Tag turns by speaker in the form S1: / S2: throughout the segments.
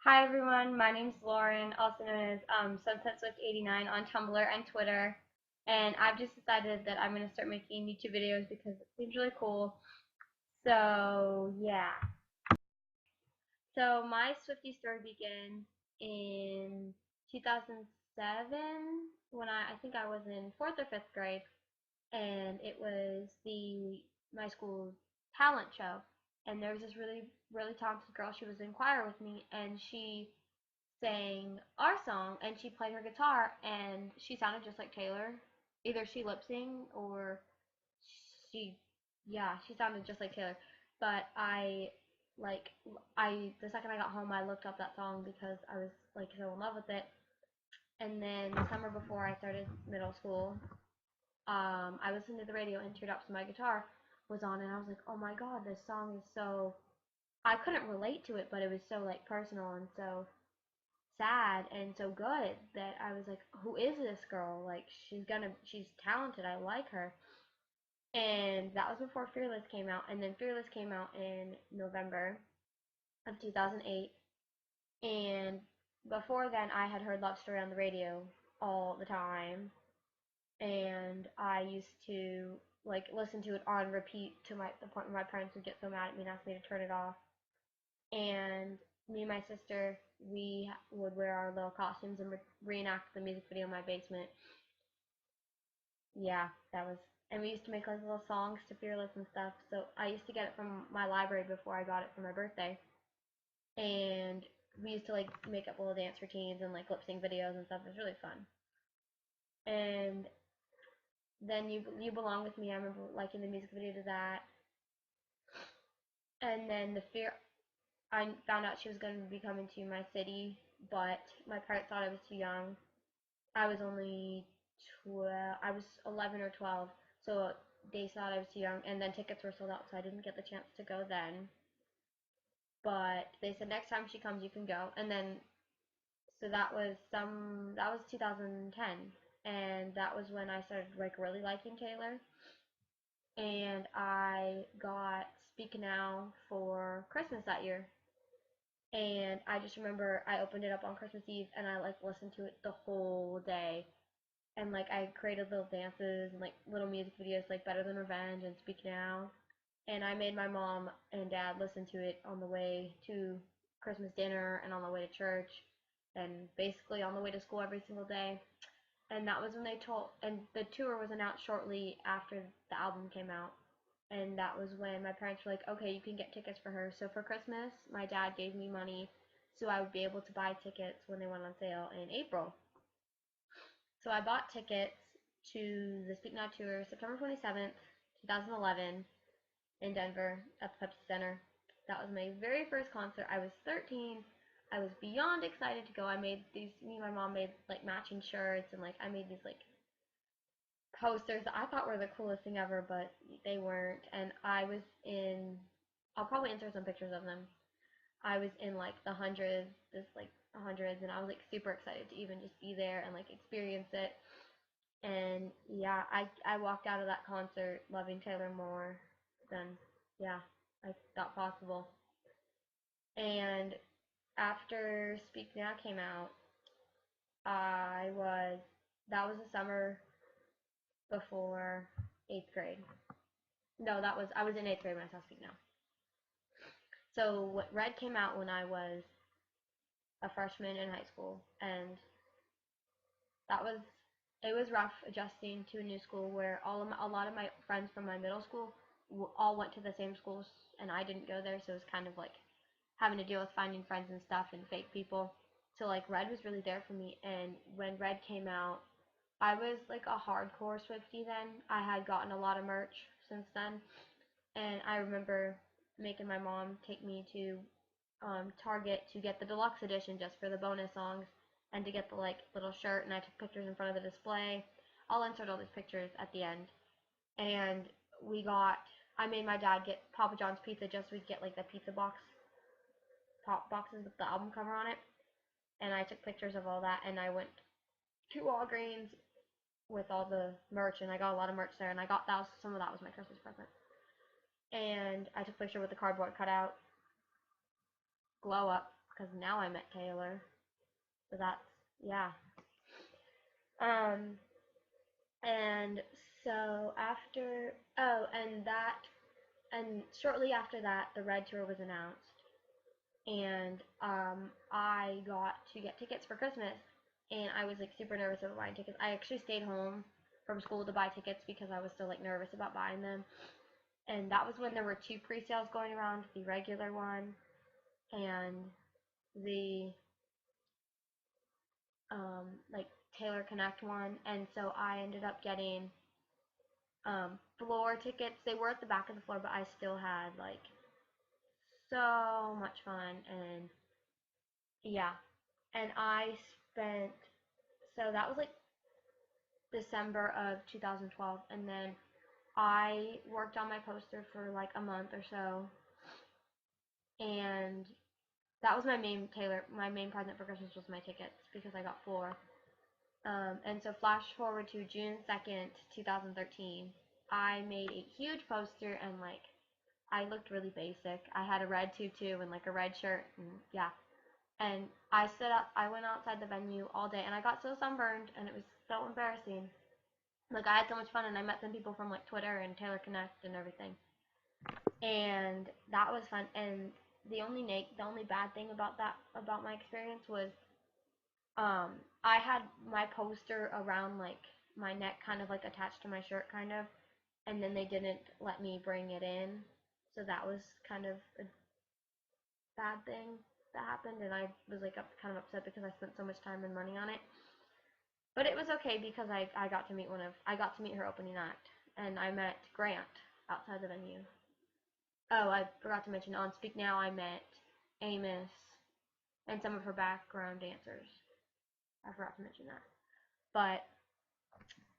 S1: Hi everyone, my name's Lauren, also known as Sunset Swift 89 on Tumblr and Twitter, and I've just decided that I'm going to start making YouTube videos because it seems really cool. So yeah, so my Swiftie story began in 2007 when I think I was in fourth or fifth grade, and it was my school's talent show, and there was this really talented girl. She was in choir with me, and she sang our song and she played her guitar and she sounded just like Taylor. Either she lip synced or she yeah, she sounded just like Taylor. But like the second I got home I looked up that song because I was like so in love with it. And then the summer before I started middle school, I listened to the radio and Teardrops of My Guitar was on and I was like, oh my god, this song is so I couldn't relate to it, but it was so like personal and so sad and so good that I was like, who is this girl? Like she's talented. I like her. And that was before Fearless came out, and then Fearless came out in November of 2008. And before then, I had heard Love Story on the radio all the time, and I used to like listen to it on repeat to the point where my parents would get so mad at me and ask me to turn it off. And me and my sister, we would wear our little costumes and reenact the music video in my basement. Yeah, that was, and we used to make like little songs to Fearless and stuff. So I used to get it from my library before I got it for my birthday, and we used to like make up little dance routines and like lip sync videos and stuff. It was really fun. And then you belong with me. I remember liking the music video to that. And then I found out she was going to be coming to my city, but my parents thought I was too young. I was only 12, I was 11 or 12, so they thought I was too young, and then tickets were sold out, so I didn't get the chance to go then. But they said next time she comes, you can go, and then so that was 2010, and that was when I started like really liking Taylor, and I got Speak Now for Christmas that year, and I just remember I opened it up on Christmas Eve, and I like listened to it the whole day and like I created little dances and like little music videos like Better Than Revenge and Speak Now. And I made my mom and dad listen to it on the way to Christmas dinner and on the way to church and basically on the way to school every single day. And that was when and the tour was announced shortly after the album came out. And that was when my parents were like, okay, you can get tickets for her. So for Christmas, my dad gave me money so I would be able to buy tickets when they went on sale in April. So I bought tickets to the Speak Now tour September 27th, 2011 in Denver at the Pepsi Center. That was my very first concert. I was 13. I was beyond excited to go. Me and my mom made like matching shirts and like I made these like posters that I thought were the coolest thing ever, but they weren't. And I'll probably insert some pictures of them. I was in like the hundreds, and I was like super excited to even just be there and like experience it. And yeah, I walked out of that concert loving Taylor more than yeah I thought possible. And after Speak Now came out, I was that was the summer before eighth grade. No, that was I was in eighth grade when I saw Speak Now. So Red came out when I was a freshman in high school, and that was it was rough adjusting to a new school where a lot of my friends from my middle school all went to the same schools and I didn't go there, so it was kind of like having to deal with finding friends and stuff and fake people. So like Red was really there for me, and when Red came out, I was like a hardcore Swiftie then. I had gotten a lot of merch since then, and I remember making my mom take me to Target to get the deluxe edition just for the bonus songs and to get the like little shirt, and I took pictures in front of the display. I'll insert all these pictures at the end. And I made my dad get Papa John's pizza just so we'd get like the pizza pop boxes with the album cover on it. And I took pictures of all that, and I went to Walgreens with all the merch, and I got a lot of merch there, and I got some of that was my Christmas present. And I took a picture with the cardboard cutout, glow up, because now I met Taylor. So that's, yeah. Um, and so after, oh, and shortly after that, the Red Tour was announced, and I got to get tickets for Christmas, and I was like super nervous about buying tickets. I actually stayed home from school to buy tickets because I was still like nervous about buying them, and that was when there were two pre-sales going around, the regular one and the like Taylor Connect one, and so I ended up getting floor tickets. They were at the back of the floor, but I still had like so much fun, and yeah, and I spent, so that was like December of 2012, and then I worked on my poster for like a month or so, and that was my main present for Christmas was my tickets because I got four. And so flash forward to June 2nd, 2013, I made a huge poster, and like I looked really basic. I had a red tutu and like a red shirt, and yeah. And I went outside the venue all day, and I got so sunburned, and it was so embarrassing. Like I had so much fun, and I met some people from like Twitter and Taylor Connect and everything, and that was fun. And the only bad thing about my experience was I had my poster around like my neck, kind of like attached to my shirt, kind of, and then they didn't let me bring it in, so that was kind of a bad thing that happened, and I was like kind of upset because I spent so much time and money on it. But it was okay because I got to meet I got to meet her opening act, and I met Grant outside the venue. Oh, I forgot to mention on Speak Now I met Amos and some of her background dancers. I forgot to mention that. But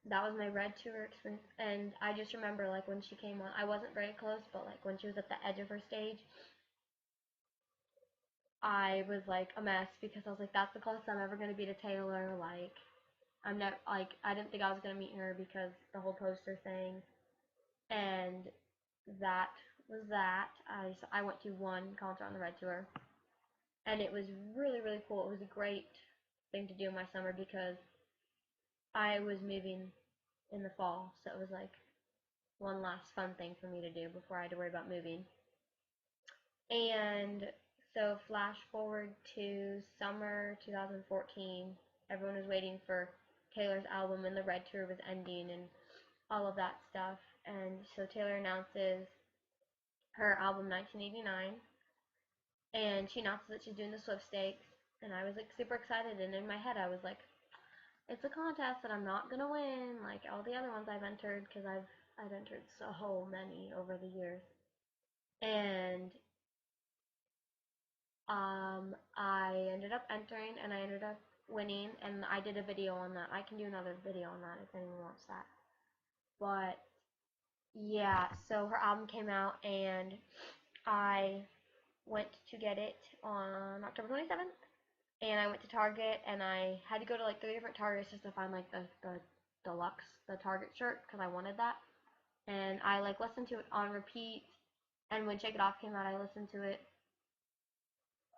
S1: that was my Red Tour experience, and I just remember like when she came on, I wasn't very close, but like when she was at the edge of her stage, I was like a mess because I was like, that's the closest I'm ever gonna be to Taylor. Like, I'm never like I didn't think I was gonna meet her because the whole poster thing, and that was that. I went to one concert on the Red Tour, and it was really cool. It was a great thing to do in my summer because I was moving in the fall, so it was like one last fun thing for me to do before I had to worry about moving. And so flash forward to summer 2014, everyone was waiting for Taylor's album, and the Red Tour was ending and all of that stuff. And so Taylor announces her album 1989, and she announces that she's doing the Swift Stakes, and I was like super excited, and in my head I was like, it's a contest that I'm not gonna win like all the other ones I've entered, because I've entered so many over the years. And I ended up entering, and I ended up winning, and I did a video on that. I can do another video on that if anyone wants that. But yeah, so her album came out, and I went to get it on October 27th, and I went to Target, and I had to go to like 3 different Targets just to find like the deluxe, the Target shirt, because I wanted that. And I like listened to it on repeat, and when Shake It Off came out, I listened to it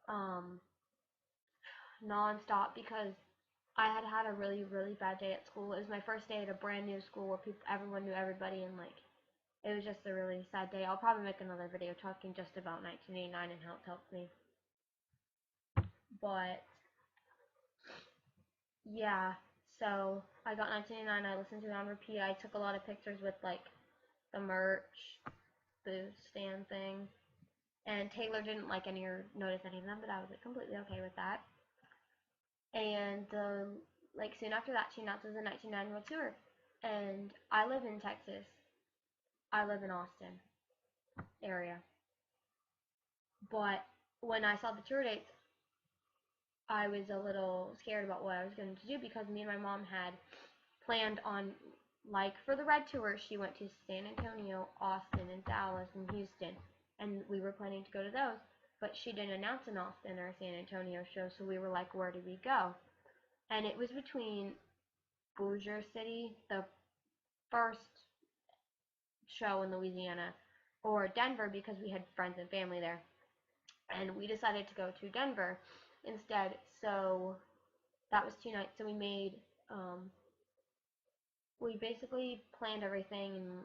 S1: um non-stop because I had had a really bad day at school. It was my first day at a brand new school where everyone knew everybody, and like it was just a really sad day. I'll probably make another video talking just about 1989 and how it helped me. But yeah, so I got 1989. I listened to it on repeat. I took a lot of pictures with like the merch, the stand thing, and Taylor didn't like any or notice any of them, but I was like completely okay with that. And like soon after that, she announces the 1990 World Tour, and I live in Texas. I live in Austin area, but when I saw the tour dates, I was a little scared about what I was going to do because me and my mom had planned on, like for the Red Tour, she went to San Antonio, Austin, and Dallas, and Houston, and we were planning to go to those, but she didn't announce an Austin or San Antonio show, so we were like, where do we go? And it was between Bossier City, the first show in Louisiana, or Denver because we had friends and family there. and we decided to go to Denver instead. So that was 2 nights. So we basically planned everything and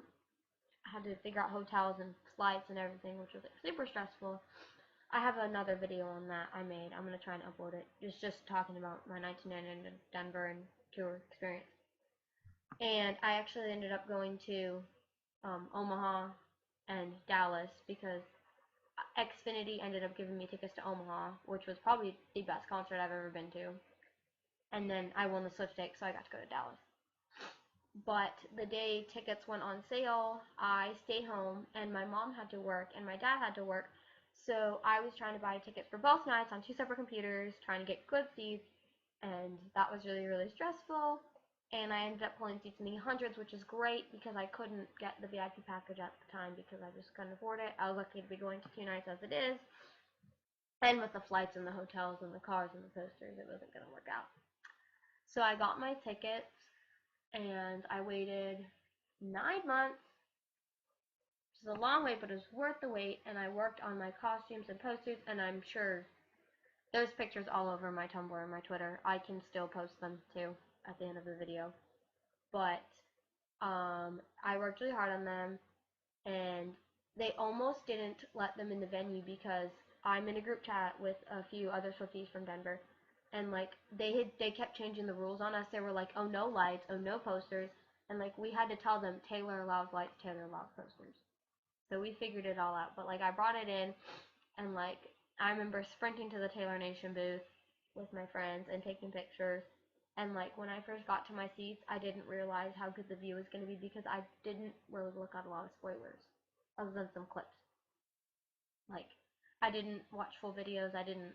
S1: had to figure out hotels and flights and everything, which was like super stressful. I have another video on that I made. I'm gonna try and upload it. It's just talking about my 1999 Denver and tour experience. And I actually ended up going to Omaha and Dallas because Xfinity ended up giving me tickets to Omaha, which was probably the best concert I've ever been to. And then I won the sweepstakes, so I got to go to Dallas. But the day tickets went on sale, I stayed home, and my mom had to work, and my dad had to work. So I was trying to buy tickets for both nights on 2 separate computers, trying to get good seats, and that was really, really stressful. And I ended up pulling seats in the hundreds, which is great because I couldn't get the VIP package at the time because I just couldn't afford it. I was lucky to be going to 2 nights as it is. And with the flights and the hotels and the cars and the posters, it wasn't going to work out. So I got my tickets, and I waited 9 months, which is a long wait, but it was worth the wait, and I worked on my costumes and posters, and I'm sure there's pictures all over my Tumblr and my Twitter. I can still post them, too, at the end of the video. But I worked really hard on them, and they almost didn't let them in the venue because I'm in a group chat with a few other Swifties from Denver, and like they kept changing the rules on us. They were like, oh, no lights, oh, no posters, and like we had to tell them Taylor allows lights, Taylor allows posters. So we figured it all out. But like I brought it in, and like I remember sprinting to the Taylor Nation booth with my friends and taking pictures. And like when I first got to my seats, I didn't realize how good the view was going to be because I didn't really look at a lot of spoilers other than some clips. Like I didn't watch full videos. I didn't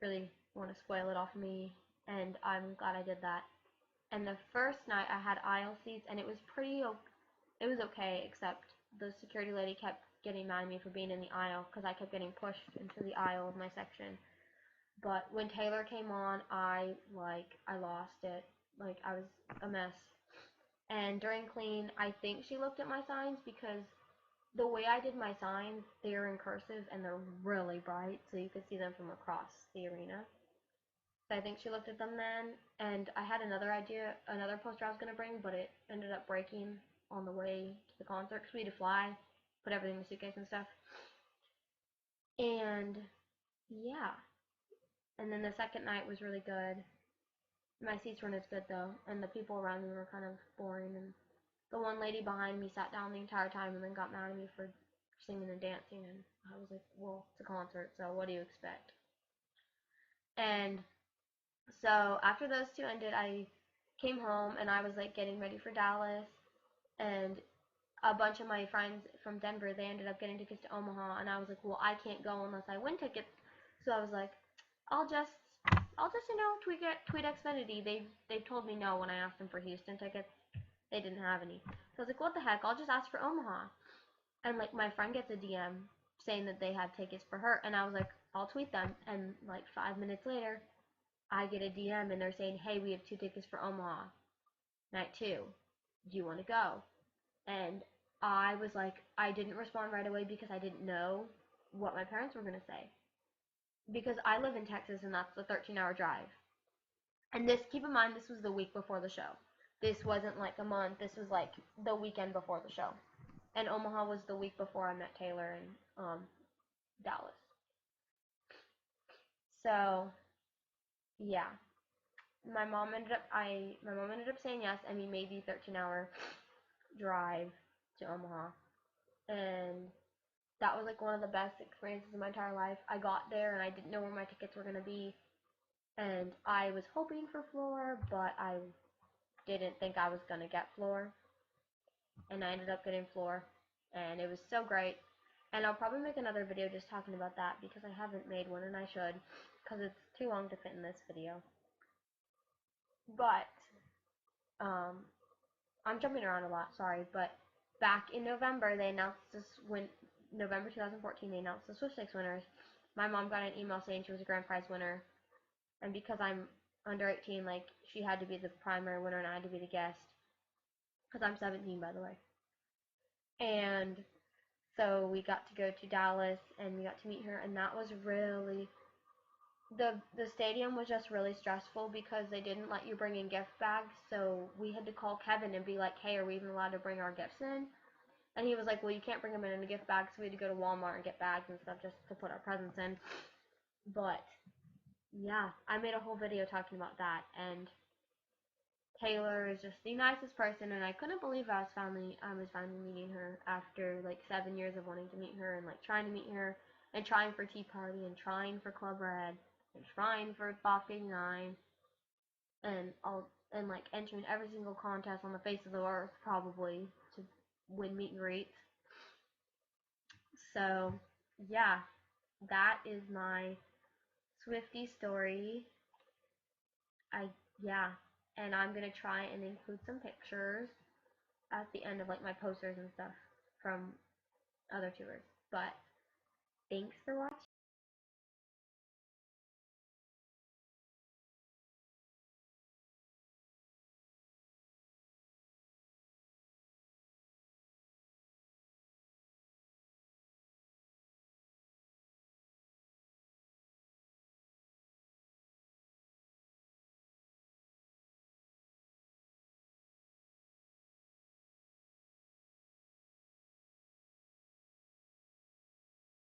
S1: really want to spoil it off me, and I'm glad I did that. And the first night I had aisle seats, and it was okay, except the security lady kept getting mad at me for being in the aisle because I kept getting pushed into the aisle of my section. But when Taylor came on, I lost it. Like I was a mess. And during clean, I think she looked at my signs because the way I did my signs, they're in cursive and they're really bright, so you could see them from across the arena. So I think she looked at them then, and I had another idea, another poster I was going to bring, but it ended up breaking on the way to the concert because we had to fly, put everything in the suitcase and stuff. And yeah. And then the second night was really good. My seats weren't as good though, and the people around me were kind of boring, and the one lady behind me sat down the entire time and then got mad at me for singing and dancing, and I was like, well, it's a concert, so what do you expect? And so after those 2 ended, I came home and I was like getting ready for Dallas, and a bunch of my friends from Denver, they ended up getting tickets to Omaha, and I was like, well, I can't go unless I win tickets. So I was like, I'll just tweet Xfinity. They told me no when I asked them for Houston tickets. They didn't have any. So I was like, what the heck? I'll just ask for Omaha. And like my friend gets a DM saying that they had tickets for her, and I was like, I'll tweet them. And like 5 minutes later, I get a DM and they're saying, hey, we have 2 tickets for Omaha, night 2. Do you want to go? And I was like, I didn't respond right away because I didn't know what my parents were going to say. Because I live in Texas and that's a 13-hour drive. And this, keep in mind, this was the week before the show. This wasn't like a month. This was like the weekend before the show. And Omaha was the week before I met Taylor in Dallas. So, yeah. My mom ended up saying yes, and we made the 13-hour drive to Omaha. And that was like one of the best experiences of my entire life. I got there and I didn't know where my tickets were going to be. And I was hoping for floor, but I didn't think I was going to get floor. And I ended up getting floor. And it was so great. And I'll probably make another video just talking about that because I haven't made one and I should. Because it's too long to fit in this video. But, I'm jumping around a lot, sorry. But back in November, they announced November 2014, they announced the Sweepstakes winners. My mom got an email saying she was a grand prize winner. And because I'm under 18, like, she had to be the primary winner and I had to be the guest. Because I'm 17, by the way. And So we got to go to Dallas and we got to meet her, and that was really the stadium was just really stressful because they didn't let you bring in gift bags. So we had to call Kevin and be like, "Hey, are we even allowed to bring our gifts in?" And he was like, "Well, you can't bring them in a gift bag." So we had to go to Walmart and get bags and stuff just to put our presents in. But yeah, I made a whole video talking about that, and Taylor is just the nicest person, and I couldn't believe I was finally meeting her after like 7 years of wanting to meet her and like trying to meet her and trying for Tea Party and trying for Club Red and trying for Box 89 and all and like entering every single contest on the face of the earth probably to win meet and greets. So yeah, that is my Swiftie story. I yeah, and I'm gonna try and include some pictures at the end of like my posters and stuff from other tours. But thanks for watching.